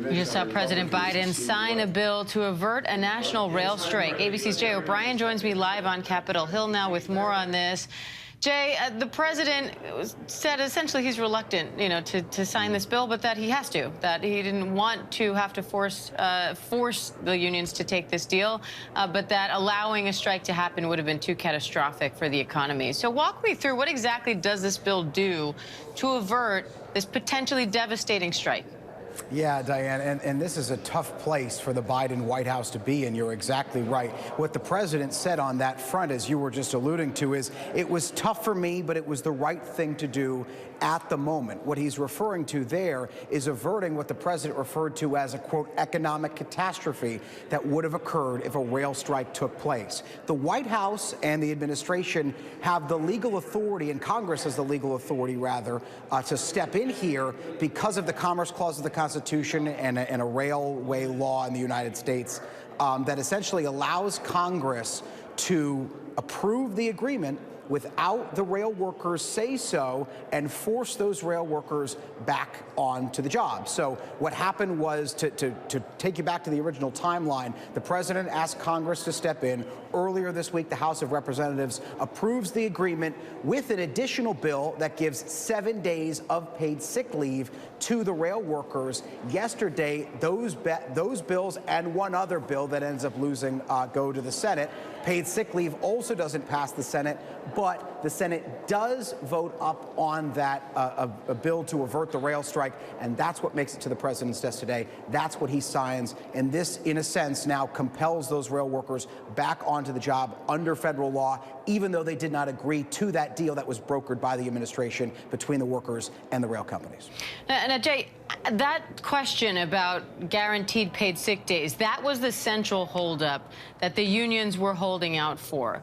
We just saw President Biden sign a bill to avert a national rail strike. ABC's Jay O'Brien joins me live on Capitol Hill now with more on this. Jay, the president said essentially he's reluctant, to sign this bill, but that he has to, that he didn't want to have to force the unions to take this deal, but that allowing a strike to happen would have been too catastrophic for the economy. So walk me through, what exactly does this bill do to avert this potentially devastating strike? Yeah, Diane, and this is a tough place for the Biden White House to be in. You're exactly right. What the president said on that front, as you were just alluding to, is it was tough for me, but it was the right thing to do at the moment. What he's referring to there is averting what the president referred to as a, quote, economic catastrophe that would have occurred if a rail strike took place. The White House and the administration have the legal authority, and Congress has the legal authority, rather, to step in here because of the Commerce Clause of the Constitution and a railway law in the United States that essentially allows Congress to approve the agreement without the rail workers say so and force those rail workers back onto the job. So what happened was, to take you back to the original timeline, the president asked Congress to step in. Earlier this week, the House of Representatives approves the agreement with an additional bill that gives 7 days of paid sick leave to the rail workers. Yesterday, those bills and one other bill that ends up losing go to the Senate. Paid sick leave also doesn't pass the Senate, but the Senate does vote up on that a bill to avert the rail strike, and that's what makes it to the president's desk today. That's what he signs, and this, in a sense, now compels those rail workers back onto the job under federal law, even though they did not agree to that deal that was brokered by the administration between the workers and the rail companies. Now, Jay, that question about guaranteed paid sick days, that was the central holdup that the unions were holding out for.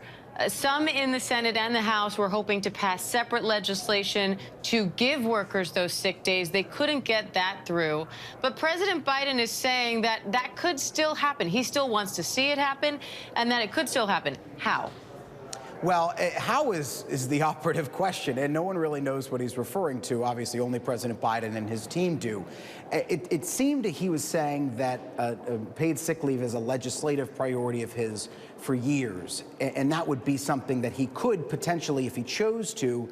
Some in the Senate and the House were hoping to pass separate legislation to give workers those sick days. They couldn't get that through. But President Biden is saying that that could still happen. He still wants to see it happen, and that it could still happen. How? Well, how is the operative question, and no one really knows what he's referring to. Obviously, only President Biden and his team do. It seemed he was saying that paid sick leave is a legislative priority of his for years, and that would be something that he could potentially, if he chose to,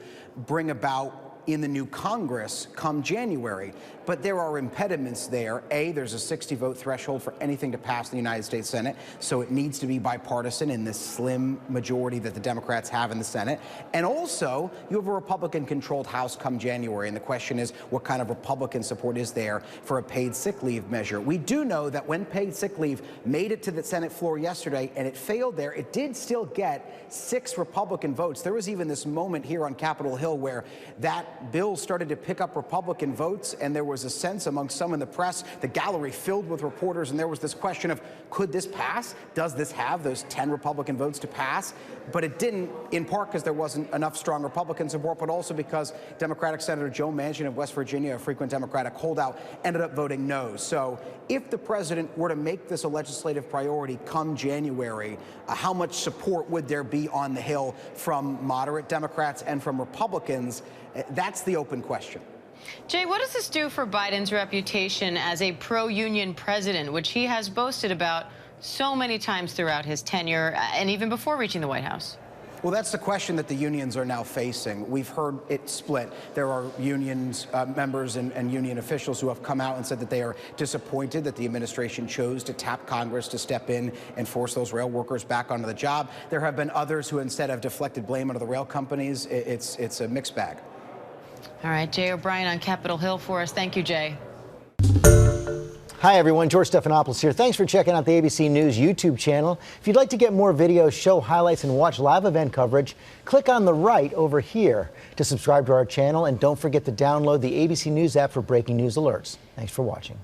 bring about in the new Congress come January. But there are impediments there. A, there's a 60-vote threshold for anything to pass in the United States Senate, so it needs to be bipartisan in this slim majority that the Democrats have in the Senate. And also, you have a Republican-controlled House come January, and the question is, what kind of Republican support is there for a paid sick leave measure? We do know that when paid sick leave made it to the Senate floor yesterday and it failed there, it did still get 6 Republican votes. There was even this moment here on Capitol Hill where that bill started to pick up Republican votes, and there was a sense among some in the press, the gallery filled with reporters, and there was this question of, could this pass? Does this have those 10 Republican votes to pass? But it didn't, in part because there wasn't enough strong Republican support, but also because Democratic Senator Joe Manchin of West Virginia, a frequent Democratic holdout, ended up voting no. So if the president were to make this a legislative priority come January, how much support would there be on the Hill from moderate Democrats and from Republicans? That's the open question. Jay, what does this do for Biden's reputation as a pro-union president, which he has boasted about so many times throughout his tenure and even before reaching the White House? Well, that's the question that the unions are now facing. We've heard it split. There are unions members and union officials who have come out and said that they are disappointed that the administration chose to tap Congress to step in and force those rail workers back onto the job. There have been others who instead have deflected blame onto the rail companies. It's a mixed bag. All right, Jay O'Brien on Capitol Hill for us. Thank you, Jay. Hi, everyone. George Stephanopoulos here. Thanks for checking out the ABC News YouTube channel. If you'd like to get more videos, show highlights, and watch live event coverage, click on the right over here to subscribe to our channel. And don't forget to download the ABC News app for breaking news alerts. Thanks for watching.